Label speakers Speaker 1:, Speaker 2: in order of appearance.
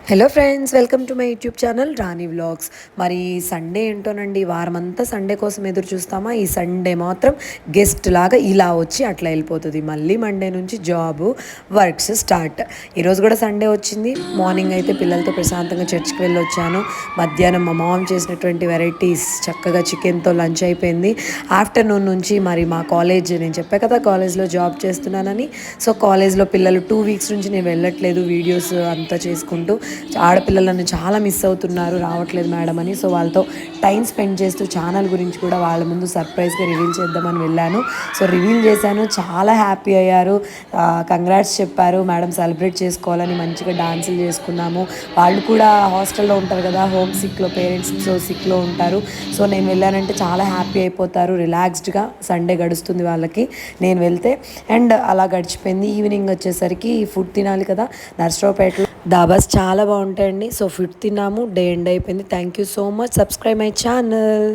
Speaker 1: Hello friends, welcome to my YouTube channel Rani vlogs. మరి Sunday ఏంటోనండి, వారమంతా Sunday కోసం ఎదురు చూస్తామా, ఈ సండే మాత్రం గెస్ట్ లాగా ఇలా వచ్చి అట్లా వెళ్ళిపోతుంది. మళ్ళీ మండే నుంచి జాబు వర్క్స్ స్టార్ట్. ఈరోజు కూడా సండే వచ్చింది. మార్నింగ్ అయితే పిల్లలతో ప్రశాంతంగా చర్చ్కి వెళ్ళి వచ్చాను. మధ్యాహ్నం మా మామ్ చేసినటువంటి వెరైటీస్ చక్కగా చికెన్తో లంచ్ అయిపోయింది. ఆఫ్టర్నూన్ నుంచి మరి మా కాలేజ్, నేను చెప్పా కదా కాలేజ్లో జాబ్ చేస్తున్నానని, సో కాలేజ్లో పిల్లలు 2 వీక్స్ నుంచి నేను వెళ్ళట్లేదు, వీడియోస్ అంతా చేసుకుంటూ ఆడపిల్లలను చాలా మిస్ అవుతున్నారు, రావట్లేదు మేడం అని. సో వాళ్ళతో టైం స్పెండ్ చేస్తూ ఛానల్ గురించి కూడా వాళ్ళ ముందు సర్ప్రైజ్గా రివీల్ చేద్దామని వెళ్ళాను. సో రివీల్ చేశాను, చాలా హ్యాపీ అయ్యారు, కంగ్రాట్స్ చెప్పారు. మేడం సెలబ్రేట్ చేసుకోవాలని మంచిగా డాన్సులు చేసుకున్నాము. వాళ్ళు కూడా హాస్టల్లో ఉంటారు కదా, హోమ్ సిక్లో, పేరెంట్స్ సో సిక్లో ఉంటారు. సో నేను వెళ్ళానంటే చాలా హ్యాపీ అయిపోతారు, రిలాక్స్డ్గా సండే గడుస్తుంది వాళ్ళకి నేను వెళ్తే. అండ్ అలా గడిచిపోయింది. ఈవినింగ్ వచ్చేసరికి ఫుడ్ తినాలి కదా, నర్సరావుపేటలో దాబాస్ చాలా బాగుంటాయండి. సో ఫుడ్ తిన్నాము, డే ఎండ్ అయిపోయింది. Thank you so much. Subscribe my channel.